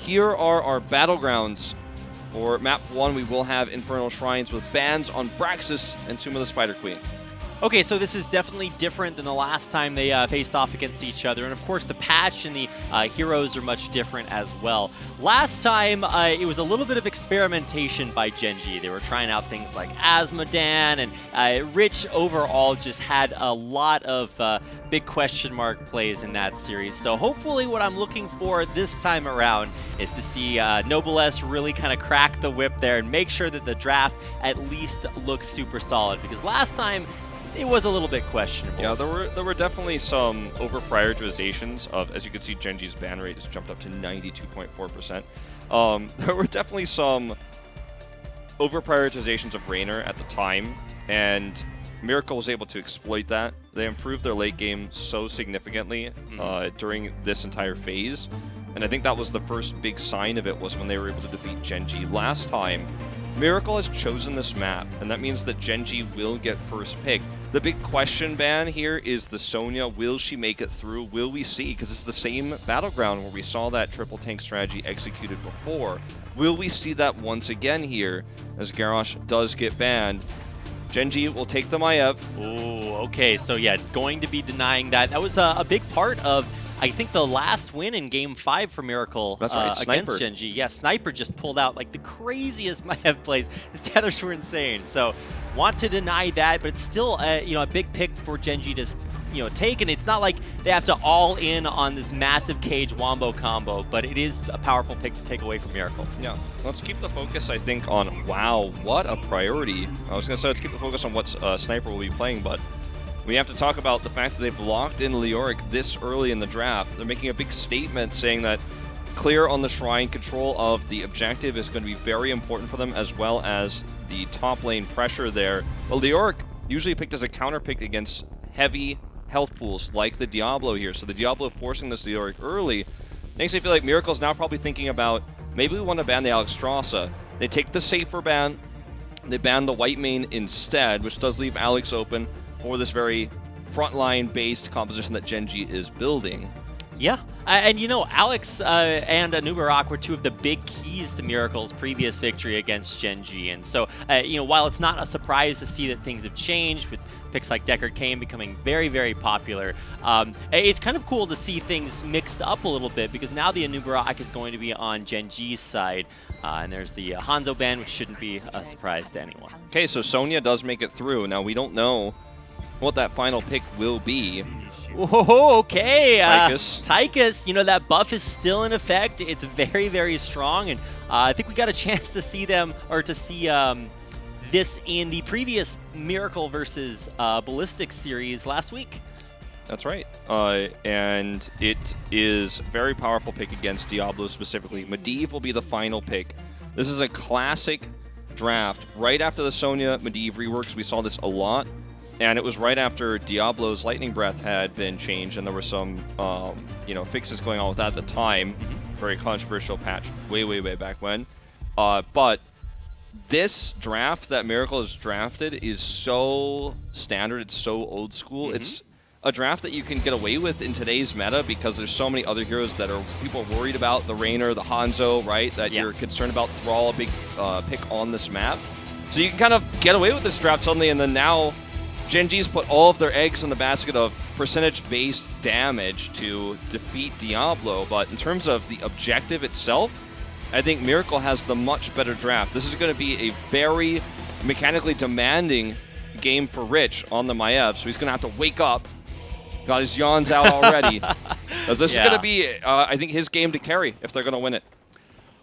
here are our battlegrounds. For map 1, we will have Infernal Shrines with bans on Braxis and Tomb of the Spider Queen. Okay, so this is definitely different than the last time they faced off against each other. And of course, the patch and the heroes are much different as well. Last time, it was a little bit of experimentation by Gen.G. They were trying out things like Asmodan, and Rich overall just had a lot of big question mark plays in that series. So hopefully what I'm looking for this time around is to see Noblesse really kind of crack the whip there and make sure that the draft at least looks super solid. Because last time, it was a little bit questionable. Yeah, there were definitely some over-prioritizations of, as you can see, Gen.G's ban rate has jumped up to 92.4%. There were definitely some over-prioritizations of Raynor at the time, and Miracle was able to exploit that. They improved their late game so significantly during this entire phase, and I think that was the first big sign of it was when they were able to defeat Gen.G. Last time, Miracle has chosen this map, and that means that Gen.G will get first pick. The big question ban here is the Sonya. Will she make it through? Will we see? Because it's the same battleground where we saw that triple tank strategy executed before. Will we see that once again here as Garrosh does get banned? Gen.G will take the Maiev. Oh, okay. So yeah, going to be denying that. That was a big part of, I think, the last win in Game 5 for Miracle. That's right, against Gen.G. Yeah, Sniper just pulled out like the craziest Maiev plays. His tethers were insane. So want to deny that, but it's still a big pick for Gen.G to take, and it's not like they have to all in on this massive cage wombo combo, but it is a powerful pick to take away from Miracle. Yeah, let's keep the focus, I think, on, wow, what a priority. I was going to say let's keep the focus on what Sniper will be playing, but we have to talk about the fact that they've locked in Leoric this early in the draft. They're making a big statement saying that clear on the Shrine, control of the objective is going to be very important for them, as well as the top lane pressure there. But Leoric usually picked as a counter pick against heavy health pools like the Diablo here. So the Diablo forcing this Leoric early makes me feel like Miracle's now probably thinking about, maybe we want to ban the Alexstrasza. They take the safer ban, they ban the white main instead, which does leave Alex open for this very frontline-based composition that Gen.G is building. Yeah, and Alex and Nubarak were two of the big keys to Miracle's previous victory against Gen.G. And so, while it's not a surprise to see that things have changed with picks like Deckard Cain becoming very, very popular, it's kind of cool to see things mixed up a little bit, because now the Nubarak is going to be on Gen.G's side, and there's the Hanzo ban, which shouldn't be a surprise to anyone. Okay, so Sonya does make it through. Now, we don't know what that final pick will be. Whoa, okay. Tychus. That buff is still in effect. It's very, very strong, and I think we got a chance to see this in the previous Miracle versus Ballistic series last week. That's right. And it is a very powerful pick against Diablo specifically. Medivh will be the final pick. This is a classic draft. Right after the Sonya Medivh reworks, we saw this a lot. And it was right after Diablo's Lightning Breath had been changed, and there were some, fixes going on with that at the time. Very controversial patch way, way, way back when. But this draft that Miracle has drafted is so standard. It's so old school. It's a draft that you can get away with in today's meta because there's so many other heroes that people are worried about. The Raynor, the Hanzo, right? That you're concerned about Thrall, a big pick on this map. So you can kind of get away with this draft suddenly, and then now Gen.G's put all of their eggs in the basket of percentage-based damage to defeat Diablo, but in terms of the objective itself, I think Miracle has the much better draft. This is going to be a very mechanically demanding game for Rich on the Maiev, so he's going to have to wake up. Got his yawns out already. Because this is going to be, I think, his game to carry if they're going to win it.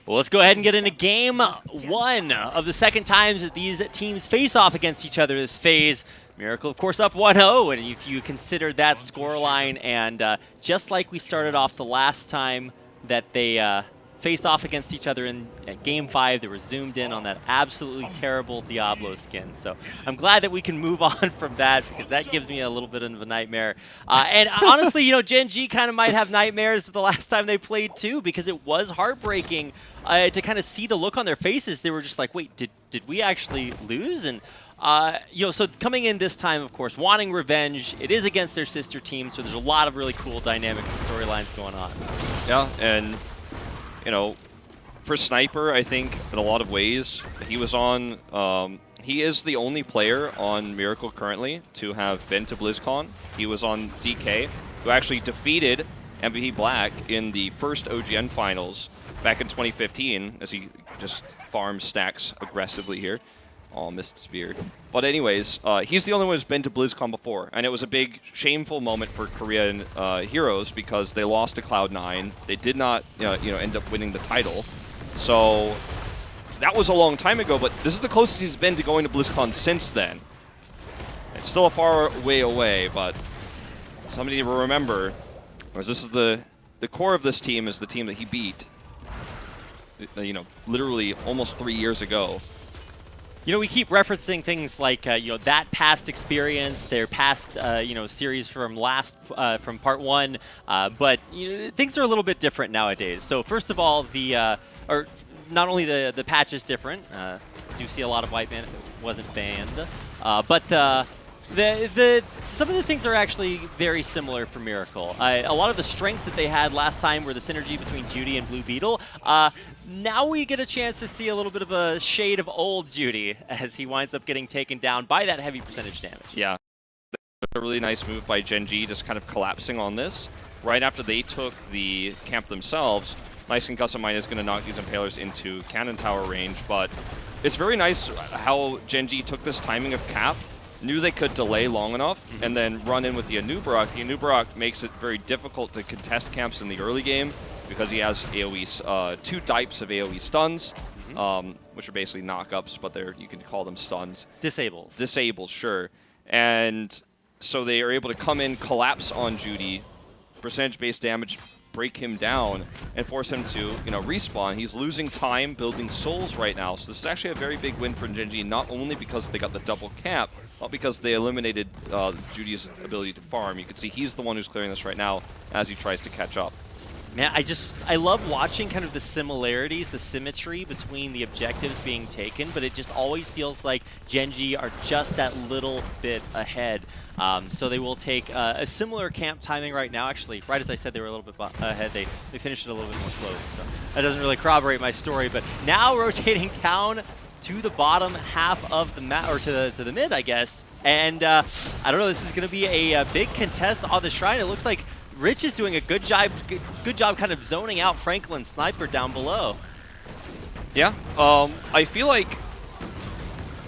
Well, let's go ahead and get into Game 1 of the second times that these teams face off against each other this phase. Miracle, of course, up 1-0, and if you consider that scoreline, and just like we started off the last time that they faced off against each other in Game 5, they were zoomed in on that absolutely terrible Diablo skin. So I'm glad that we can move on from that, because that gives me a little bit of a nightmare. And honestly, Gen.G kind of might have nightmares the last time they played too, because it was heartbreaking to kind of see the look on their faces. They were just like, wait, did we actually lose? And so coming in this time, of course, wanting revenge. It is against their sister team, so there's a lot of really cool dynamics and storylines going on. Yeah, and, for Sniper, I think in a lot of ways, he was on. He is the only player on Miracle currently to have been to BlizzCon. He was on DK, who actually defeated MVP Black in the first OGN finals back in 2015, as he just farms stacks aggressively here. Oh, missed spear. But anyways, he's the only one who's been to BlizzCon before, and it was a big, shameful moment for Korean heroes because they lost to Cloud9. They did not, end up winning the title. So that was a long time ago, but this is the closest he's been to going to BlizzCon since then. It's still a far way away, but somebody will remember, whereas this is the core of this team is the team that he beat, literally almost 3 years ago. We keep referencing things like, that past experience, their past, series from part 1, but things are a little bit different nowadays. So first of all, not only the patch is different, do see a lot of white man wasn't banned, but some of the things are actually very similar for Miracle. A lot of the strengths that they had last time were the synergy between Judy and Blue Beetle. Now we get a chance to see a little bit of a shade of old Judy as he winds up getting taken down by that heavy percentage damage. Yeah, a really nice move by Gen.G, just kind of collapsing on this. Right after they took the camp themselves, nice concussive mine is going to knock these impalers into cannon tower range, but it's very nice how Gen.G took this timing of cap, knew they could delay long enough, and then run in with the Anubarak. The Anubarak makes it very difficult to contest camps in the early game because he has AoE, 2 types of AoE stuns, which are basically knockups, but you can call them stuns. Disables. Disables, sure. And so they are able to come in, collapse on Judy, percentage-based damage, break him down, and force him to, respawn. He's losing time building souls right now, so this is actually a very big win for Gen.G, not only because they got the double cap, but because they eliminated Judy's ability to farm. You can see he's the one who's clearing this right now as he tries to catch up. Man, I love watching kind of the similarities, the symmetry between the objectives being taken, but it just always feels like Gen.G are just that little bit ahead. So they will take a similar camp timing right now. Actually, right as I said, they were a little bit ahead. They finished it a little bit more slowly. So that doesn't really corroborate my story, but now rotating down to the bottom half of the map, or to the mid, I guess. And I don't know, this is going to be a big contest on the Shrine. It looks like Rich is doing a good job kind of zoning out Franklin Sniper down below. Yeah, I feel like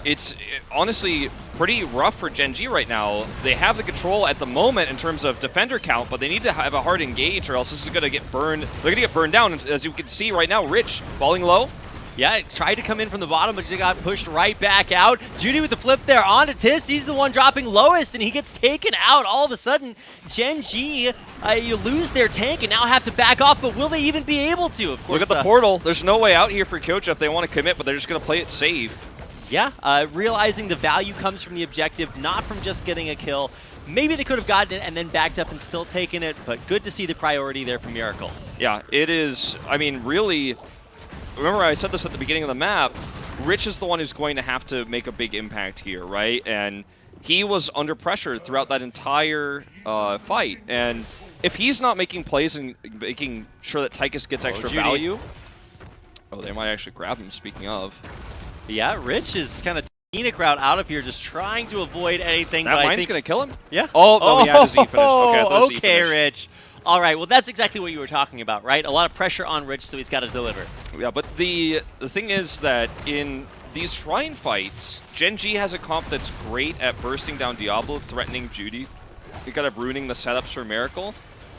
it's honestly pretty rough for Gen.G right now. They have the control at the moment in terms of defender count, but they need to have a hard engage or else this is going to get burned. They're going to get burned down. As you can see right now, Rich falling low. Yeah, tried to come in from the bottom, but just got pushed right back out. Judy with the flip there onto Tis. He's the one dropping lowest, and he gets taken out. All of a sudden, Gen.G, you lose their tank and now have to back off, but will they even be able to? Of course, look at the portal. There's no way out here for Kyocha if they want to commit, but they're just going to play it safe. Yeah, realizing the value comes from the objective, not from just getting a kill. Maybe they could have gotten it and then backed up and still taken it, but good to see the priority there from Miracle. Yeah, it is. I mean, really, remember I said this at the beginning of the map, Rich is the one who's going to have to make a big impact here, right? And he was under pressure throughout that entire fight. And if he's not making plays and making sure that Tychus gets extra value... Oh, they might actually grab him, speaking of. Yeah, Rich is kind of scenic route out of here, just trying to avoid anything. That mine's going to kill him? Yeah. Oh, no, he had his E finished. Okay, okay, Rich. All right, well, that's exactly what you were talking about, right? A lot of pressure on Rich, so he's got to deliver. Yeah, but the thing is that in these Shrine fights, Gen.G has a comp that's great at bursting down Diablo, threatening Judy, kind of ruining the setups for Miracle.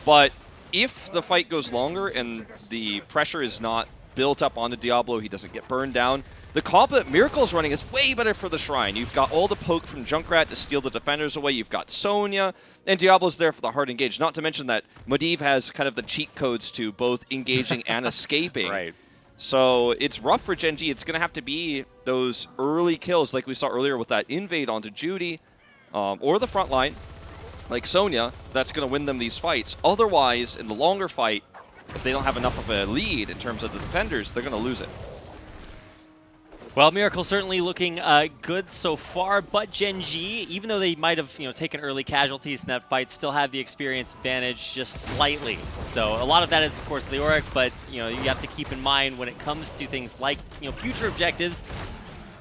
But if the fight goes longer and the pressure is not built up onto Diablo, he doesn't get burned down, the comp that Miracle's running is way better for the Shrine. You've got all the poke from Junkrat to steal the defenders away. You've got Sonya, and Diablo's there for the hard engage. Not to mention that Medivh has kind of the cheat codes to both engaging and escaping. Right. So it's rough for Gen.G. It's going to have to be those early kills like we saw earlier with that invade onto Judy or the front line, like Sonya, that's going to win them these fights. Otherwise, in the longer fight, if they don't have enough of a lead in terms of the defenders, they're going to lose it. Well, Miracle certainly looking good so far, but Gen.G, even though they might have taken early casualties in that fight, still have the experience advantage just slightly. So a lot of that is, of course, Leoric, but you have to keep in mind when it comes to things like future objectives.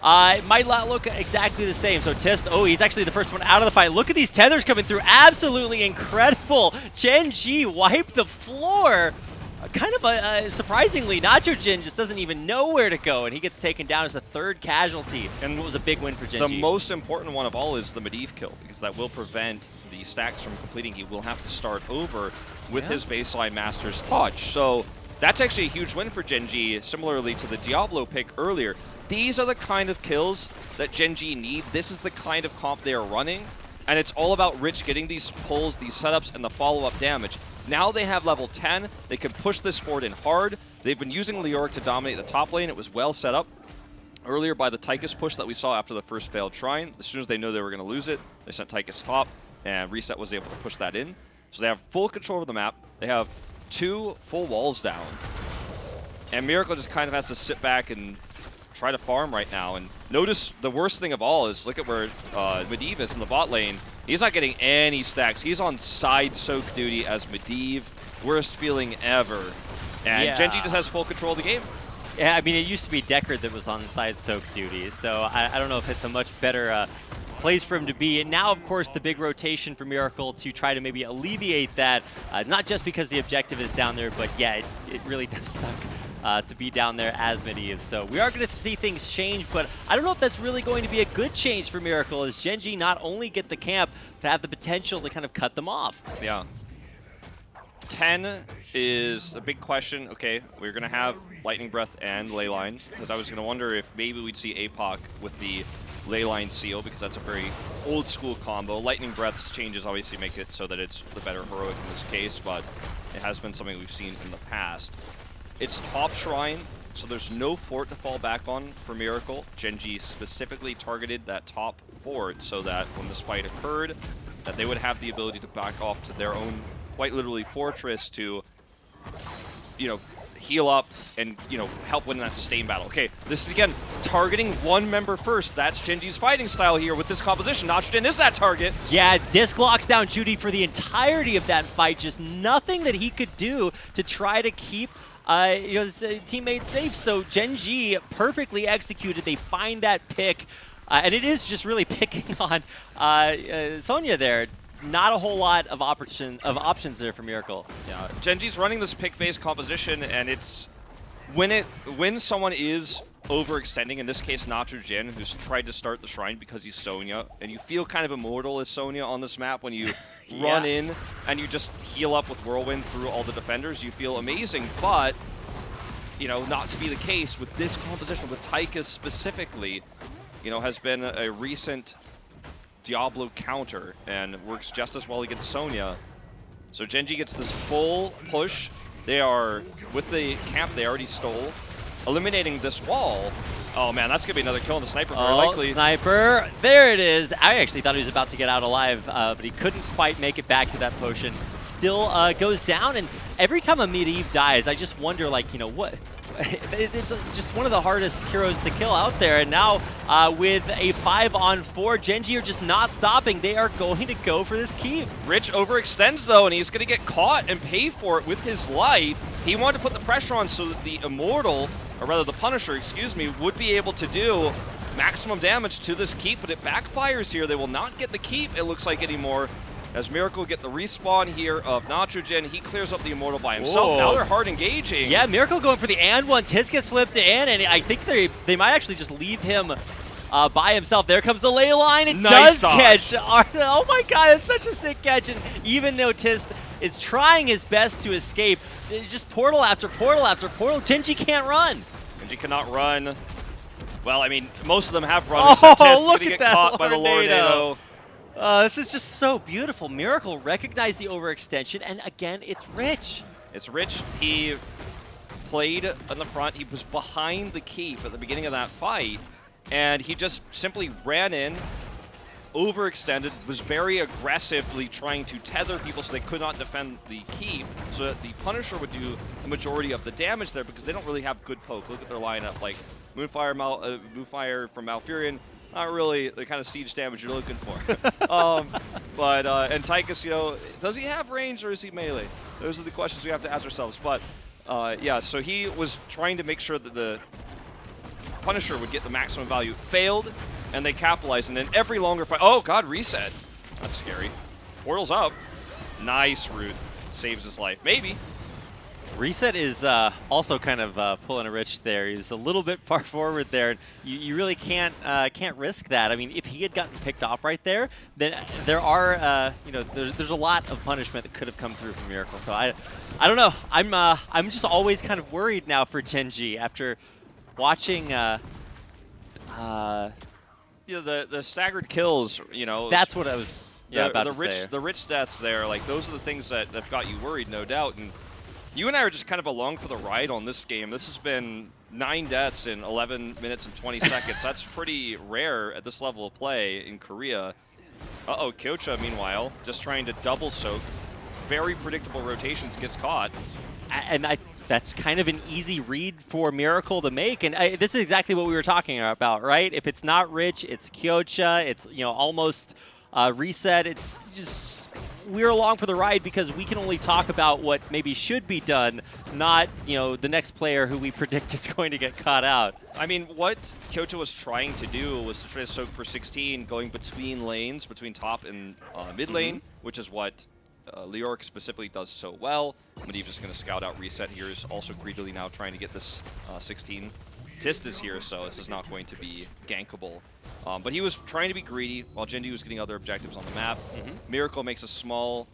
It might not look exactly the same. So Tist, he's actually the first one out of the fight. Look at these tethers coming through. Absolutely incredible. Gen.G wiped the floor. Kind of surprisingly, Nacho Jin just doesn't even know where to go, and he gets taken down as the third casualty. And what was a big win for Gen.G. The most important one of all is the Medivh kill, because that will prevent the stacks from completing. He will have to start over with his baseline Master's Touch. So that's actually a huge win for Gen.G, similarly to the Diablo pick earlier. These are the kind of kills that Gen.G need. This is the kind of comp they are running, and it's all about Rich getting these pulls, these setups, and the follow-up damage. Now they have level 10. They can push this forward in hard. They've been using Leoric to dominate the top lane. It was well set up earlier by the Tychus push that we saw after the first failed Shrine. As soon as they knew they were going to lose it, they sent Tychus top, and Reset was able to push that in. So they have full control of the map. They have 2 full walls down. And Miracle just kind of has to sit back and try to farm right now. And notice the worst thing of all is look at where Medivh is in the bot lane. He's not getting any stacks. He's on side soak duty as Medivh. Worst feeling ever. And Gen.G just has full control of the game. Yeah, I mean, it used to be Deckard that was on side soak duty, so I don't know if it's a much better place for him to be. And now, of course, the big rotation for Miracle to try to maybe alleviate that, not just because the objective is down there, but yeah, it really does suck to be down there as Medivh. So we are going to see things change, but I don't know if that's really going to be a good change for Miracle, as Gen.G not only get the camp, but have the potential to kind of cut them off. Yeah. 10 is a big question. Okay, we're going to have Lightning Breath and Leyline, because I was going to wonder if maybe we'd see APOC with the Leyline Seal, because that's a very old school combo. Lightning Breath's changes obviously make it so that it's the better heroic in this case, but it has been something we've seen in the past. It's top Shrine, so there's no fort to fall back on for Miracle. Gen.G specifically targeted that top fort so that when this fight occurred, that they would have the ability to back off to their own, quite literally, fortress to, heal up and, help win that sustained battle. Okay, this is, again, targeting one member first. That's Gen.G's fighting style here with this composition. Nitrogen is that target. Yeah, Disc locks down Judy for the entirety of that fight. Just nothing that he could do to try to keep his teammates safe. So Gen.G perfectly executed. They find that pick, and it is just really picking on Sonya there. Not a whole lot of options there for Miracle. Yeah, Gen.G's running this pick-based composition, and it's when someone is overextending, in this case Nacho Jin, who's tried to start the Shrine because he's Sonya, and you feel kind of immortal as Sonya on this map when you run in and you just heal up with Whirlwind through all the defenders. You feel amazing, but not to be the case with this composition, with Tychus specifically, has been a recent Diablo counter and works just as well against Sonya. So Gen.G gets this full push. They are, with the camp they already stole, eliminating this wall. Oh man, that's gonna be another kill on the sniper, very likely. Sniper, there it is. I actually thought he was about to get out alive, but he couldn't quite make it back to that potion. Still goes down, and every time a Medivh dies, I just wonder, what? It's just one of the hardest heroes to kill out there, and now with a 5-on-4, Gen.G are just not stopping. They are going to go for this keep. Rich overextends though, and he's going to get caught and pay for it with his life. He wanted to put the pressure on so that the Immortal, or rather the Punisher, excuse me, would be able to do maximum damage to this keep, but it backfires here. They will not get the keep, it looks like, anymore. As Miracle get the respawn here of Nitrogen, he clears up the Immortal by himself. Whoa. Now they're hard engaging. Yeah, Miracle going for the and one. Tiz gets flipped in, and I think they might actually just leave him by himself. There comes the ley line. It nice does catch. Oh my god, it's such a sick catch. And even though Tiz is trying his best to escape, it's just portal after portal after portal. Gen.G can't run. Gen.G cannot run. Well, I mean, most of them have run. So Tiz is going to get caught by the Lornado. This is just so beautiful. Miracle recognized the overextension, and again, it's Rich. It's Rich. He played on the front. He was behind the keep at the beginning of that fight, and he just simply ran in, overextended, was very aggressively trying to tether people so they could not defend the keep, so that the Punisher would do the majority of the damage there because they don't really have good poke. Look at their lineup. Like, Moonfire from Malfurion, not really the kind of siege damage you're looking for. And Tychus, does he have range or is he melee? Those are the questions we have to ask ourselves. But yeah, so he was trying to make sure that the Punisher would get the maximum value. Failed, and they capitalized, and then every longer fight. Oh God, reset. That's scary. Portal's up. Nice root. Saves his life. Maybe. Reset is also kind of pulling a Rich there. He's a little bit far forward there. You really can't risk that. I mean, if he had gotten picked off right there, then there are there's a lot of punishment that could have come through from Miracle. So I don't know. I'm just always kind of worried now for Gen.G after watching. Yeah, the staggered kills. That's what I was about to say. The rich deaths there, like those are the things that have got you worried, no doubt. And you and I are just kind of along for the ride on this game. This has been 9 deaths in 11 minutes and 20 seconds. That's pretty rare at this level of play in Korea. Uh-oh, Kyocha, meanwhile, just trying to double soak. Very predictable rotations, gets caught. And that's kind of an easy read for Miracle to make. And this is exactly what we were talking about, right? If it's not Rich, it's Kyocha. It's, almost Reset. It's just... we're along for the ride because we can only talk about what maybe should be done, not, the next player who we predict is going to get caught out. I mean, what Kyoto was trying to do was to try to soak for 16, going between lanes, between top and mid lane, which is what Leoric specifically does so well. Medivh is going to scout out Reset here, is also greedily now trying to get this 16. Tist is here, so this is not going to be gankable. But he was trying to be greedy while Gen.G was getting other objectives on the map. Miracle makes a small,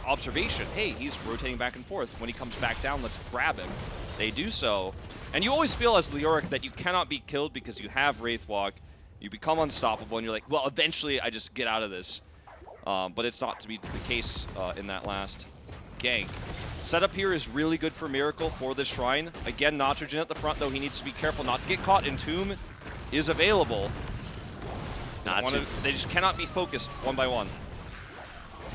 observation. Hey, he's rotating back and forth. When he comes back down, let's grab him. They do so. And you always feel as Leoric that you cannot be killed because you have Wraithwalk. You become unstoppable, and you're like, well, eventually I just get out of this. But it's not to be the case in that last gank. Setup here is really good for Miracle for this shrine. Again, Nitrogen at the front, though he needs to be careful not to get caught. Entomb is available. They just cannot be focused one by one.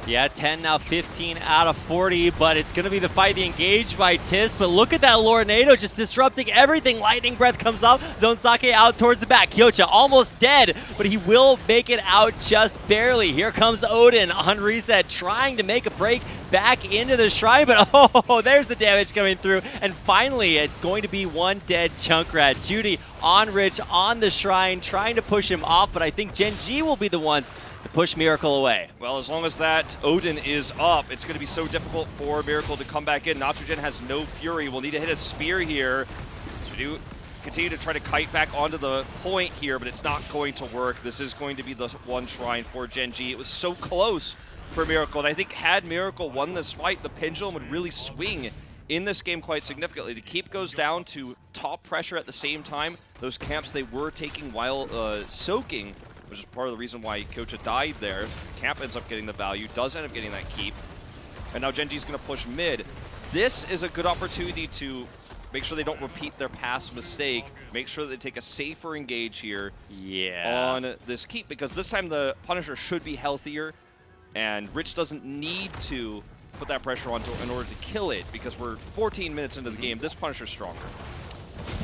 Yeah, 10 now 15 out of 40, but it's going to be the fight, the engage by Tist. But look at that Lornado just disrupting everything. Lightning Breath comes off. Zone Sake out towards the back. Kyocha almost dead, but he will make it out just barely. Here comes Odin on Reset, trying to make a break back into the shrine, but there's the damage coming through. And finally, it's going to be one dead Junkrat. Judy on Rich on the shrine, trying to push him off, but I think Gen.G will be the ones to push Miracle away. Well, as long as that Odin is up, it's going to be so difficult for Miracle to come back in. Nitrogen has no fury. We'll need to hit a spear here to continue to try to kite back onto the point here, but it's not going to work. This is going to be the one shrine for Gen.G. It was so close for Miracle, and I think had Miracle won this fight, the pendulum would really swing in this game quite significantly. The keep goes down to top pressure at the same time. Those camps they were taking while soaking, which is part of the reason why Kyocha died there. Camp ends up getting the value, does end up getting that keep. And now Gen.G's going to push mid. This is a good opportunity to make sure they don't repeat their past mistake. Make sure that they take a safer engage here on this keep, because this time the Punisher should be healthier, and Rich doesn't need to put that pressure on in order to kill it, because we're 14 minutes into the game. This Punisher's stronger.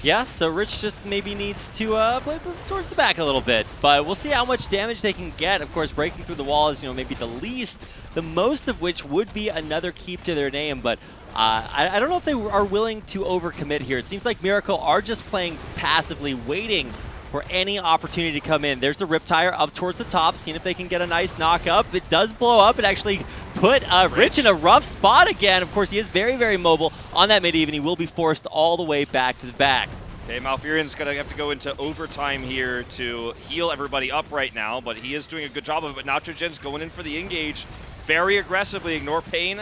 Yeah, so Rich just maybe needs to play towards the back a little bit, but we'll see how much damage they can get. Of course, breaking through the wall is, maybe the least, the most of which would be another keep to their name, but I don't know if they are willing to overcommit here. It seems like Miracle are just playing passively, waiting for any opportunity to come in. There's the Riptire up towards the top, seeing if they can get a nice knock up. It does blow up and actually put Rich in a rough spot again. Of course, he is very, very mobile on that Medivh, and he will be forced all the way back to the back. Okay, Malfurion's going to have to go into overtime here to heal everybody up right now, but he is doing a good job of it. But Nitrogen's going in for the engage very aggressively. Ignore Pain.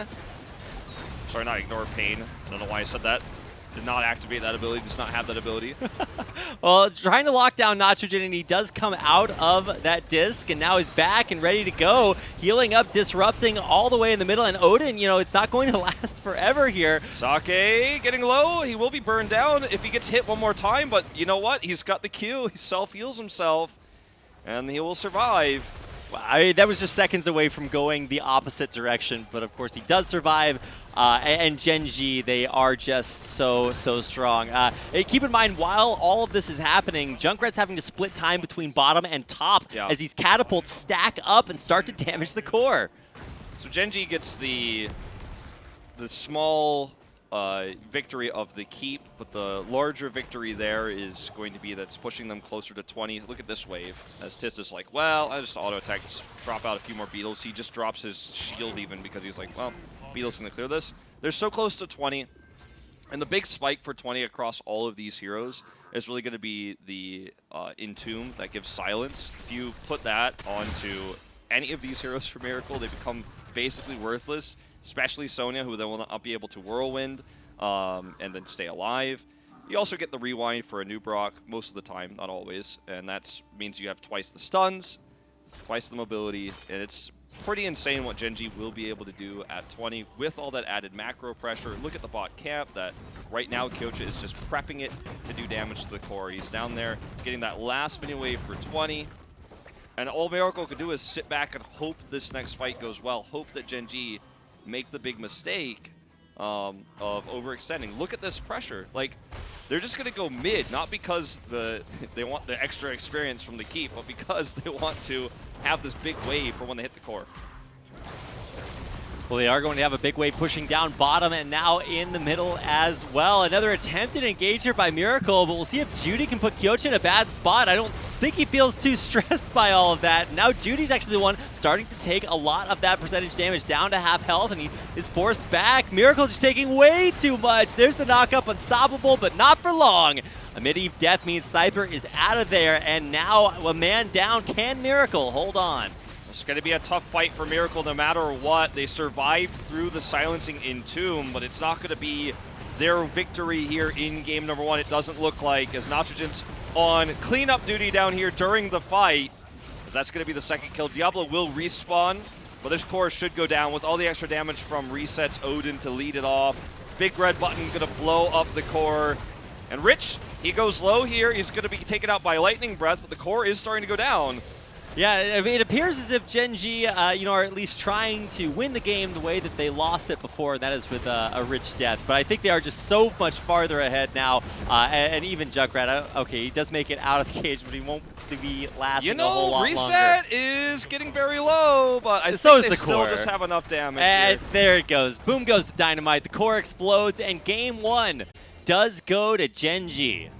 Sorry, not Ignore Pain. I don't know why I said that. Did not activate that ability, does not have that ability. Well, trying to lock down Nitrogen, and he does come out of that disc, and now he's back and ready to go. Healing up, disrupting all the way in the middle, and Odin, it's not going to last forever here. Sake getting low. He will be burned down if he gets hit one more time, but you know what? He's got the Q. He self-heals himself, and he will survive. I mean, that was just seconds away from going the opposite direction, but of course he does survive. And Gen.G, they are just so strong. Keep in mind, while all of this is happening, Junkrat's having to split time between bottom and top as these catapults stack up and start to damage the core. So Gen.G gets the small victory of the keep, but the larger victory there is going to be that's pushing them closer to 20. Look at this wave, as Tis is like, well, I just auto-attack, drop out a few more beetles. He just drops his shield even because he's like, well, beetles can clear this. They're so close to 20, and the big spike for 20 across all of these heroes is really going to be the Entomb that gives silence. If you put that onto any of these heroes for Miracle, they become basically worthless, especially Sonya, who then will not be able to Whirlwind and then stay alive. You also get the rewind for a new Brock most of the time, not always, and that means you have twice the stuns, twice the mobility, and it's pretty insane what Gen.G will be able to do at 20 with all that added macro pressure. Look at the bot camp that right now Kyocha is just prepping it to do damage to the core. He's down there getting that last mini wave for 20. And all Miracle can do is sit back and hope this next fight goes well. Hope that Gen.G make the big mistake of overextending. Look at this pressure. Like, they're just going to go mid, not because they want the extra experience from the keep, but because they want to have this big wave for when they hit the core. Well, they are going to have a big wave pushing down bottom and now in the middle as well. Another attempted engage here by Miracle, but we'll see if Judy can put Kyocha in a bad spot. I don't think he feels too stressed by all of that. Now Judy's actually the one starting to take a lot of that percentage damage down to half health, and he is forced back. Miracle just taking way too much. There's the knock-up, unstoppable, but not for long. A mid-eve death means Sniper is out of there, and now a man down. Can Miracle hold on? It's going to be a tough fight for Miracle no matter what. They survived through the silencing Entomb, but it's not going to be their victory here in game number 1. It doesn't look like, as Nitrogen's on cleanup duty down here during the fight, as that's going to be the second kill. Diablo will respawn, but this core should go down with all the extra damage from resets Odin to lead it off. Big red button going to blow up the core. And Rich, he goes low here. He's going to be taken out by Lightning Breath, but the core is starting to go down. Yeah, it appears as if Gen.G, are at least trying to win the game the way that they lost it before, and that is with a rich death. But I think they are just so much farther ahead now, and even Junkrat, okay, he does make it out of the cage, but he won't be lasting a whole lot longer. Reset is getting very low, but I so think is they the core. Still just have enough damage And here. there it goes. Boom goes the dynamite. The core explodes, and game 1 does go to Gen.G.